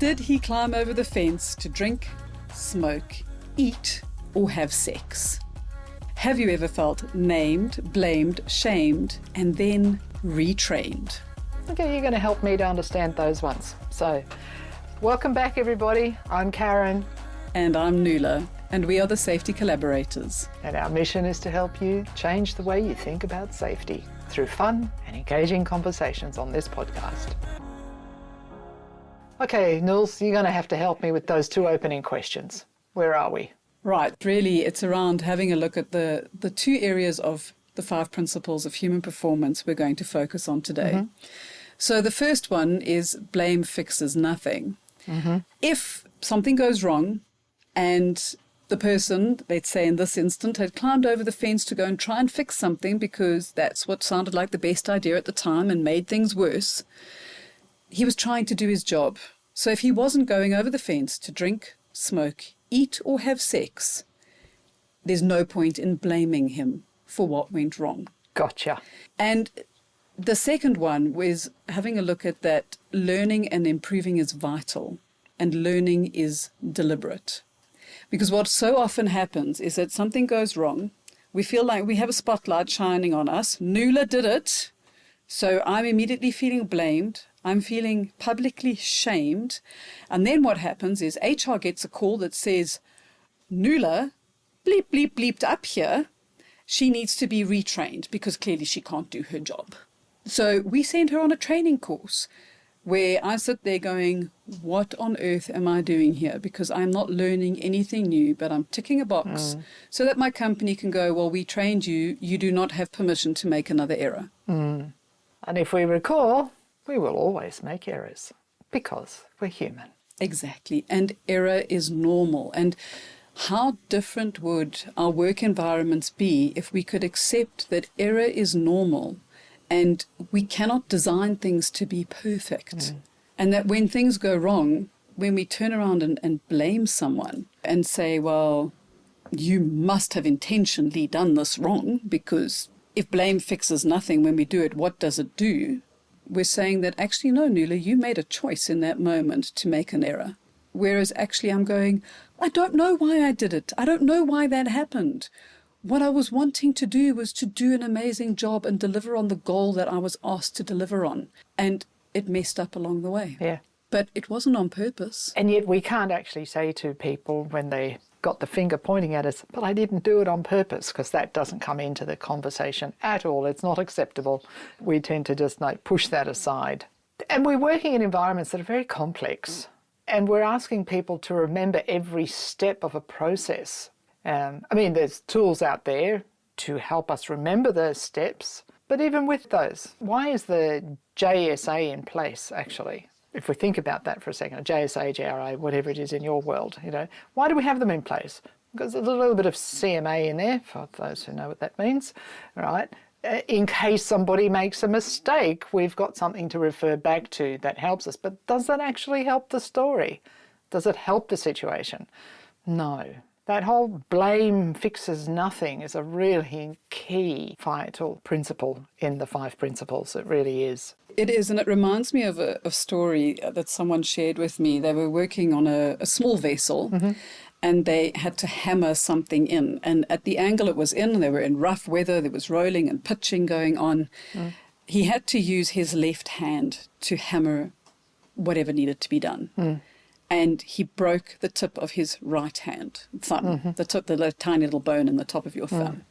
Did he climb over the fence to drink, smoke, eat, or have sex? Have you ever felt named, blamed, shamed, and then retrained? Okay, you're going to help me to understand those ones. So, welcome back, everybody. I'm Karen. And I'm Nuala, and we are the Safety Collaborators. And our mission is to help you change the way you think about safety through fun and engaging conversations on this podcast. Okay, Nuals, you're going to have to help me with those two opening questions. Where are we? Right, really, it's around having a look at the two areas of the 5 principles of human performance we're going to focus on today. Mm-hmm. So the first one is blame fixes nothing. Mm-hmm. If something goes wrong and the person, let's say in this instant, had climbed over the fence to go and try and fix something because that's what sounded like the best idea at the time and made things worse, he was trying to do his job. So if he wasn't going over the fence to drink, smoke, eat or have sex, there's no point in blaming him for what went wrong. Gotcha. And the second one was having a look at that learning and improving is vital and learning is deliberate. Because what so often happens is that something goes wrong. We feel like we have a spotlight shining on us. Nuala did it. So I'm immediately feeling blamed. I'm feeling publicly shamed. And then what happens is HR gets a call that says, Nuala, bleep, bleep, bleeped up here. She needs to be retrained because clearly she can't do her job. So we send her on a training course where I sit there going, what on earth am I doing here? Because I'm not learning anything new, but I'm ticking a box so that my company can go, well, we trained you. You do not have permission to make another error. And if we recall, we will always make errors because we're human. Exactly. And error is normal. And how different would our work environments be if we could accept that error is normal and we cannot design things to be perfect? And that when things go wrong, when we turn around and blame someone and say, well, you must have intentionally done this wrong, because if blame fixes nothing when we do it, what does it do? We're saying that actually, no, Nuala, you made a choice in that moment to make an error. Whereas actually I'm going, I don't know why I did it. I don't know why that happened. What I was wanting to do was to do an amazing job and deliver on the goal that I was asked to deliver on. And it messed up along the way. Yeah. But it wasn't on purpose. And yet we can't actually say to people when they got the finger pointing at us, but I didn't do it on purpose, because that doesn't come into the conversation at all. It's not acceptable. We tend to just push that aside. And we're working in environments that are very complex. And we're asking people to remember every step of a process. There's tools out there to help us remember those steps. But even with those, why is the JSA in place, actually? If we think about that for a second, JSA, JRA, whatever it is in your world, why do we have them in place? Because there's a little bit of CMA in there, for those who know what that means, right? In case somebody makes a mistake, we've got something to refer back to that helps us. But does that actually help the story? Does it help the situation? No. That whole blame fixes nothing is a really key vital principle in the 5 principles. It really is. It is, and it reminds me of a story that someone shared with me. They were working on a small vessel, and they had to hammer something in. And at the angle it was in, they were in rough weather, there was rolling and pitching going on. He had to use his left hand to hammer whatever needed to be done. And he broke the tip of his right hand, thumb, the tiny little bone in the top of your thumb.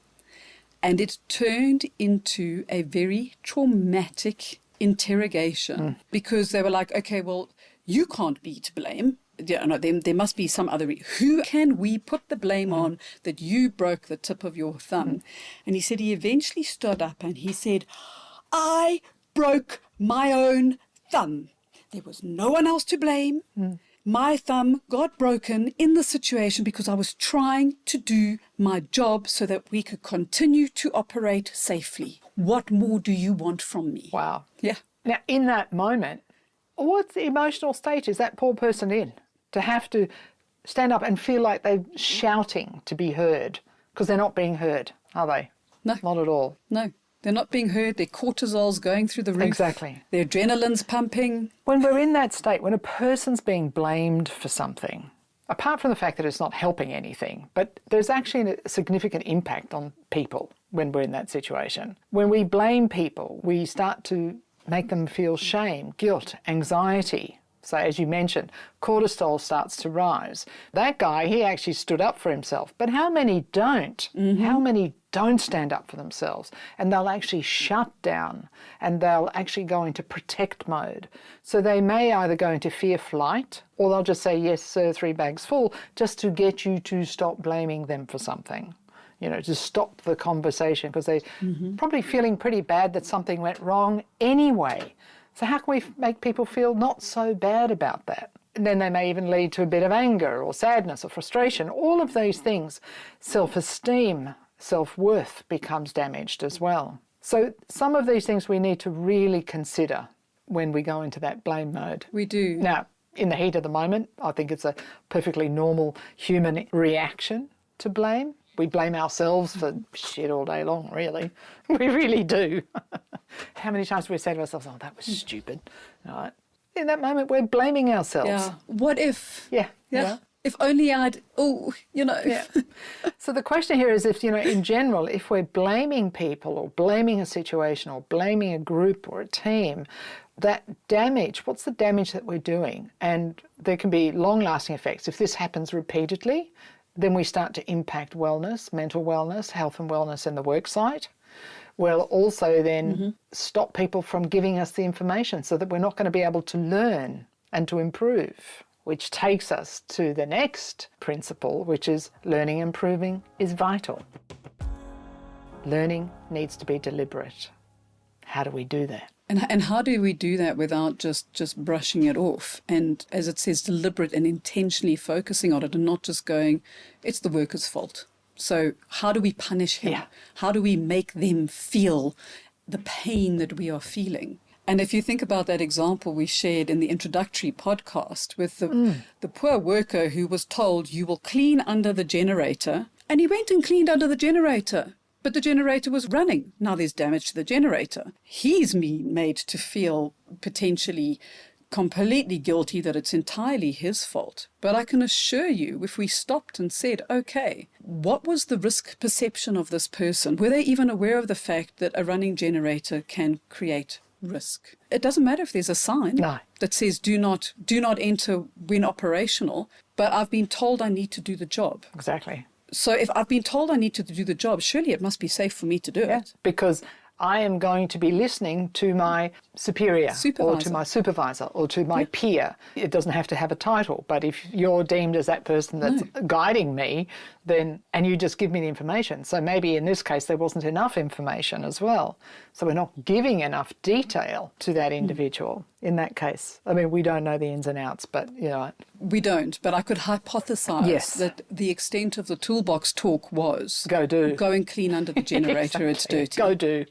And it turned into a very traumatic interrogation because they were like, okay, well, you can't be to blame. There must be some other who can we put the blame on that you broke the tip of your thumb? And he said he eventually stood up and he said, I broke my own thumb. There was no one else to blame. My thumb got broken in the situation because I was trying to do my job so that we could continue to operate safely. What more do you want from me? Wow. Yeah. Now, in that moment, what emotional state is that poor person in? To have to stand up and feel like they're shouting to be heard, because they're not being heard, are they? No. Not at all. No. They're not being heard. Their cortisol's going through the roof. Exactly. Their adrenaline's pumping. When we're in that state, when a person's being blamed for something, apart from the fact that it's not helping anything, but there's actually a significant impact on people when we're in that situation. When we blame people, we start to make them feel shame, guilt, anxiety. So as you mentioned, cortisol starts to rise. That guy, he actually stood up for himself. But how many don't? How many don't stand up for themselves? And they'll actually shut down and they'll actually go into protect mode. So they may either go into fear flight or they'll just say, yes, sir, 3 bags full, just to get you to stop blaming them for something. You know, to stop the conversation because they're probably feeling pretty bad that something went wrong anyway. So how can we make people feel not so bad about that? And then they may even lead to a bit of anger or sadness or frustration. All of these things, self-esteem, self-worth becomes damaged as well. So some of these things we need to really consider when we go into that blame mode. We do. Now, in the heat of the moment, I think it's a perfectly normal human reaction to blame. We blame ourselves for shit all day long, really. We really do. How many times we say to ourselves, oh, that was stupid. Right? In that moment, we're blaming ourselves. Yeah. What if? Yeah. If only I'd, you know. Yeah. So the question here is if, you know, in general, if we're blaming people or blaming a situation or blaming a group or a team, that damage, what's the damage that we're doing? And there can be long-lasting effects. If this happens repeatedly, then we start to impact wellness, mental wellness, health and wellness in the work site. We'll also then stop people from giving us the information so that we're not going to be able to learn and to improve, which takes us to the next principle, which is learning and improving is vital. Learning needs to be deliberate. How do we do that? And how do we do that without just brushing it off? And as it says, deliberate and intentionally focusing on it and not just going, it's the worker's fault. So how do we punish him? Yeah. How do we make them feel the pain that we are feeling? And if you think about that example we shared in the introductory podcast with the poor worker who was told, you will clean under the generator, and he went and cleaned under the generator. But the generator was running. Now there's damage to the generator. He's made to feel potentially completely guilty that it's entirely his fault. But I can assure you, if we stopped and said, okay, what was the risk perception of this person? Were they even aware of the fact that a running generator can create risk? It doesn't matter if there's a sign that says do not enter when operational, but I've been told I need to do the job. Exactly. So if I've been told I need to do the job, surely it must be safe for me to do it. Because I am going to be listening to my superior or to my supervisor or to my peer. It doesn't have to have a title, but if you're deemed as that person that's guiding me, then, and you just give me the information. So maybe in this case there wasn't enough information as well. So we're not giving enough detail to that individual in that case. I mean, we don't know the ins and outs, but you know. We don't, but I could hypothesize that the extent of the toolbox talk was go and clean under the generator, it's dirty. Go do.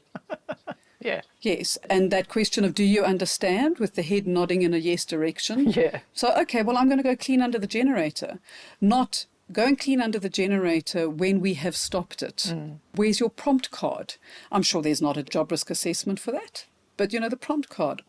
Yeah. Yes, and that question of do you understand with the head nodding in a yes direction? Yeah. So, okay, well, I'm going to go clean under the generator, not go and clean under the generator when we have stopped it. Where's your prompt card? I'm sure there's not a job risk assessment for that. But, you know, the prompt card,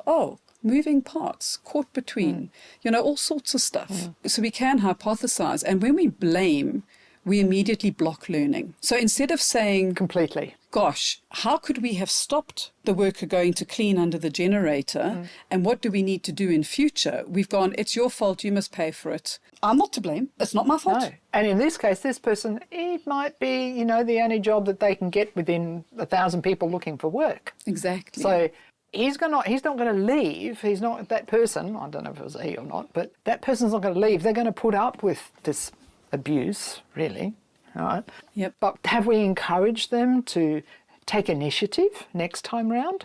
moving parts, caught between, you know, all sorts of stuff. So we can hypothesize. And when we blame, we immediately block learning. So instead of saying, completely, gosh, how could we have stopped the worker going to clean under the generator? And what do we need to do in future? We've gone, it's your fault, you must pay for it. I'm not to blame. It's not my fault. No. And in this case, this person, it might be, you know, the only job that they can get within 1,000 people looking for work. Exactly. So he's not going to leave. He's not that person. I don't know if it was he or not, but that person's not going to leave. They're going to put up with this abuse, really. Right? Yep. But have we encouraged them to take initiative next time round?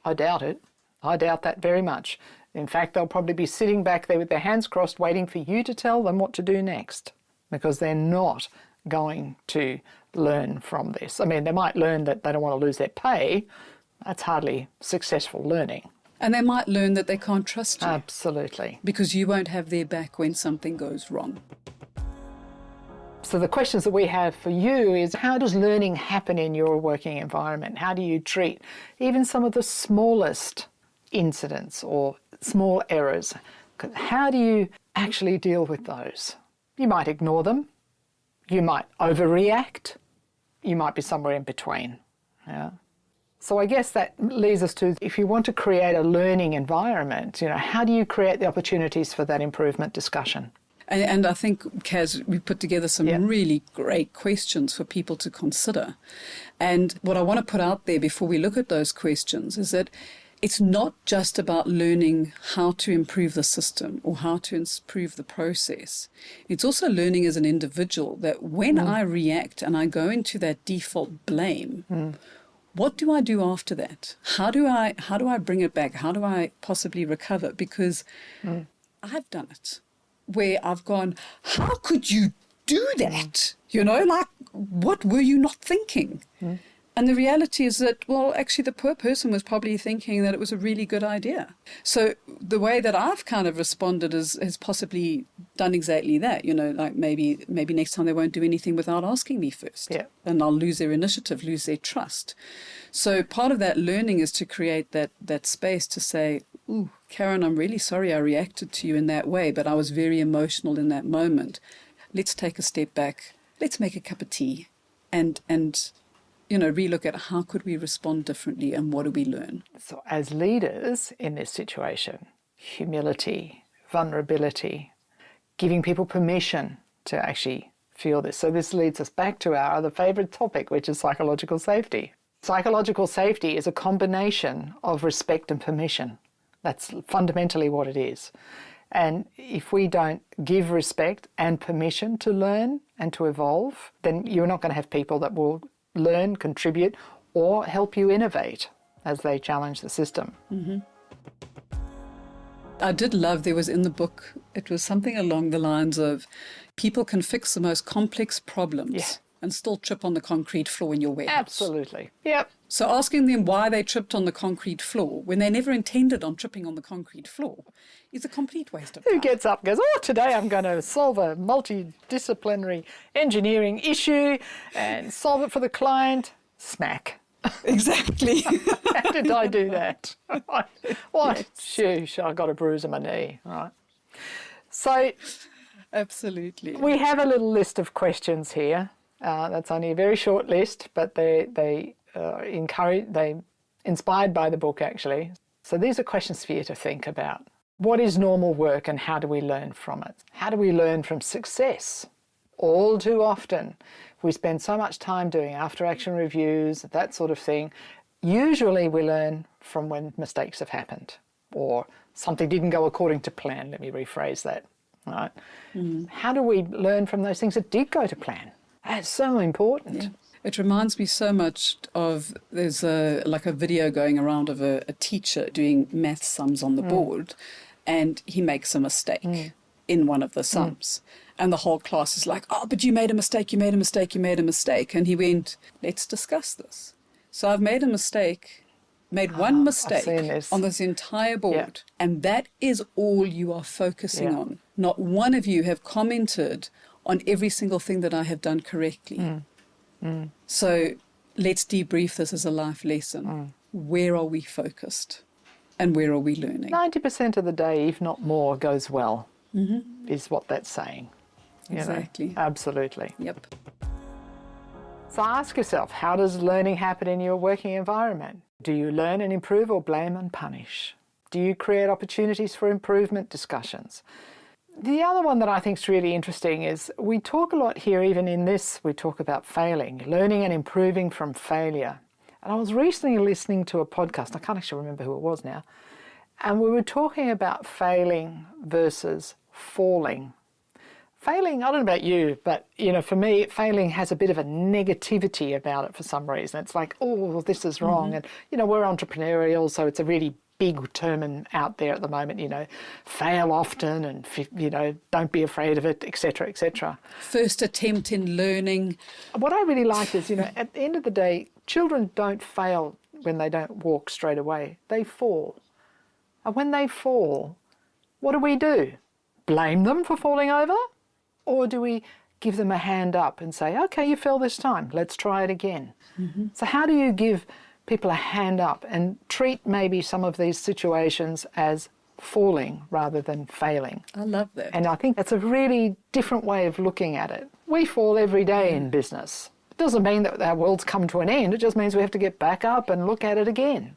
I doubt it. I doubt that very much. In fact, they'll probably be sitting back there with their hands crossed waiting for you to tell them what to do next, because they're not going to learn from this. I mean, they might learn that they don't want to lose their pay. That's hardly successful learning. And they might learn that they can't trust you. Absolutely. Because you won't have their back when something goes wrong. So the questions that we have for you is, how does learning happen in your working environment? How do you treat even some of the smallest incidents or small errors? How do you actually deal with those? You might ignore them. You might overreact. You might be somewhere in between. Yeah. So I guess that leads us to, if you want to create a learning environment, how do you create the opportunities for that improvement discussion? And I think, Kaz, we put together some really great questions for people to consider. And what I want to put out there before we look at those questions is that it's not just about learning how to improve the system or how to improve the process. It's also learning as an individual that when I react and I go into that default blame, what do I do after that? How do I bring it back? How do I possibly recover? Because I've done it, where I've gone, how could you do that? What were you not thinking? And the reality is that, well, actually the poor person was probably thinking that it was a really good idea. So the way that I've kind of responded has possibly done exactly that. Like maybe next time they won't do anything without asking me first. Yeah. And I'll lose their initiative, lose their trust. So part of that learning is to create that space to say, ooh, Karen, I'm really sorry I reacted to you in that way, but I was very emotional in that moment. Let's take a step back. Let's make a cup of tea and relook at how could we respond differently and what do we learn. So as leaders in this situation, humility, vulnerability, giving people permission to actually feel this. So this leads us back to our other favourite topic, which is psychological safety. Psychological safety is a combination of respect and permission. That's fundamentally what it is. And if we don't give respect and permission to learn and to evolve, then you're not going to have people that will learn, contribute, or help you innovate as they challenge the system. Mm-hmm. I did love, there was in the book, it was something along the lines of, people can fix the most complex problems and still trip on the concrete floor in your warehouse. Absolutely. Yep. So asking them why they tripped on the concrete floor when they never intended on tripping on the concrete floor is a complete waste of time. Who gets up and goes, today I'm going to solve a multidisciplinary engineering issue and solve it for the client. Smack. Exactly. How did I do that? What? Yes. Sheesh, I got a bruise on my knee. Right. So absolutely. We have a little list of questions here. That's only a very short list, but they inspired by the book, actually. So these are questions for you to think about. What is normal work and how do we learn from it? How do we learn from success? All too often, we spend so much time doing after-action reviews, that sort of thing. Usually we learn from when mistakes have happened or something didn't go according to plan. Let me rephrase that. Right? How do we learn from those things that did go to plan? That's so important. Yeah. It reminds me so much of, there's a video going around of a teacher doing math sums on the board, and he makes a mistake in one of the sums. And the whole class is like, but you made a mistake, you made a mistake, you made a mistake. And he went, let's discuss this. So I've made a mistake, made one mistake on this entire board. Yeah. And that is all you are focusing on. Not one of you have commented on every single thing that I have done correctly. So let's debrief this as a life lesson. Where are we focused and where are we learning? 90% of the day, if not more, goes well, is what that's saying. Exactly. Absolutely. Yep. So ask yourself, how does learning happen in your working environment? Do you learn and improve or blame and punish? Do you create opportunities for improvement discussions? The other one that I think is really interesting is we talk a lot here, even in this, we talk about failing, learning and improving from failure. And I was recently listening to a podcast, I can't actually remember who it was now, and we were talking about failing versus falling. Failing, I don't know about you, but for me, failing has a bit of a negativity about it for some reason. It's like, this is wrong. And, we're entrepreneurial, so it's a really big term out there at the moment, fail often and, don't be afraid of it, etc., etc. First attempt in learning. What I really like is, at the end of the day, children don't fail when they don't walk straight away. They fall. And when they fall, what do? Blame them for falling over? Or do we give them a hand up and say, okay, you fell this time, let's try it again. So how do you give people a hand up and treat maybe some of these situations as falling rather than failing? I love that. And I think that's a really different way of looking at it. We fall every day in business. It doesn't mean that our world's come to an end. It just means we have to get back up and look at it again.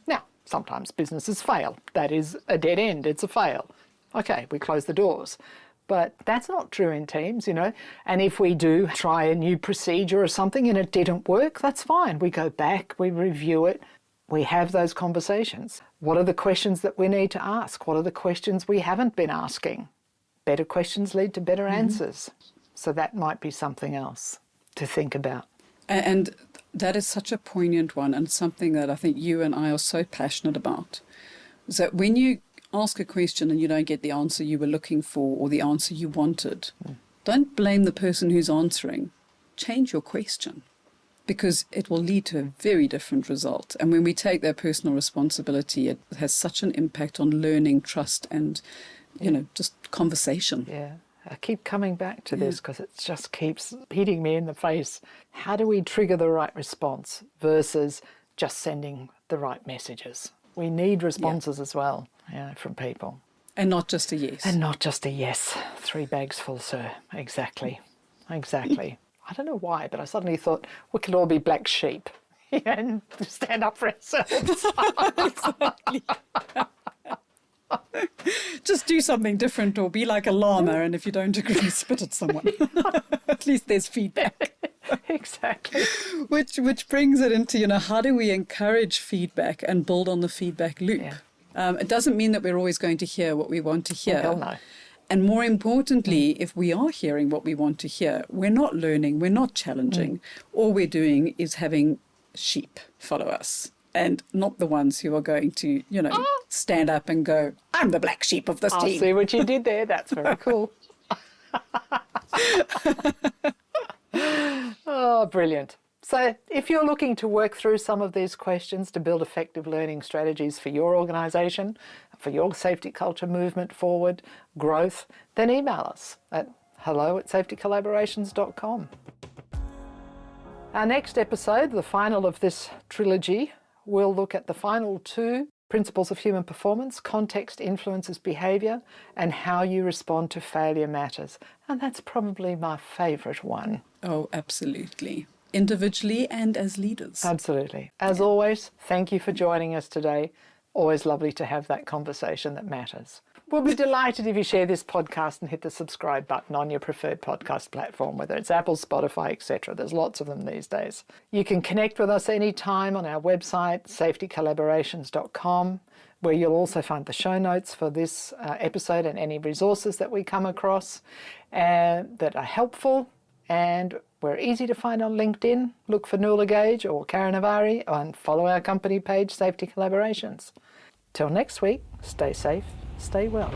Now, sometimes businesses fail. That is a dead end. It's a fail. Okay, we close the doors. But that's not true in teams, you know. And if we do try a new procedure or something and it didn't work, that's fine. We go back, we review it, we have those conversations. What are the questions that we need to ask? What are the questions we haven't been asking? Better questions lead to better answers. So that might be something else to think about. And that is such a poignant one, and something that I think you and I are so passionate about. Is that when you ask a question and you don't get the answer you were looking for or the answer you wanted, don't blame the person who's answering. Change your question, because it will lead to a very different result. And when we take that personal responsibility, it has such an impact on learning, trust, and, you know, just conversation. Yeah. I keep coming back to this because it just keeps hitting me in the face. How do we trigger the right response versus just sending the right messages? We need responses as well, you know, from people. And not just a yes. And not just a yes. 3 bags full, sir. Exactly. Exactly. I don't know why, but I suddenly thought we could all be black sheep and stand up for ourselves. Exactly. Just do something different, or be like a llama, and if you don't agree, spit at someone. At least there's feedback. Exactly. Which brings it into, you know, how do we encourage feedback and build on the feedback loop? Yeah. It doesn't mean that we're always going to hear what we want to hear. Oh, hell no. And more importantly, if we are hearing what we want to hear, we're not learning, we're not challenging. All we're doing is having sheep follow us, and not the ones who are going to, you know, stand up and go, I'm the black sheep of this I team. see what you did there. That's very cool. Oh, brilliant. So if you're looking to work through some of these questions to build effective learning strategies for your organisation, for your safety culture movement forward, growth, then email us at hello@safetycollaborations.com. Our next episode, the final of this trilogy, we'll look at the final 2 principles of human performance: context influences behaviour, and how you respond to failure matters. And that's probably my favourite one. Oh, absolutely. Individually and as leaders. Absolutely. As always, thank you for joining us today. Always lovely to have that conversation that matters. We'll be delighted if you share this podcast and hit the subscribe button on your preferred podcast platform, whether it's Apple, Spotify, etc. There's lots of them these days. You can connect with us anytime on our website, safetycollaborations.com, where you'll also find the show notes for this episode and any resources that we come across that are helpful. And we're easy to find on LinkedIn. Look for Nuala Gage or Karen Avari, and follow our company page, Safety Collaborations. Till next week, stay safe, stay well.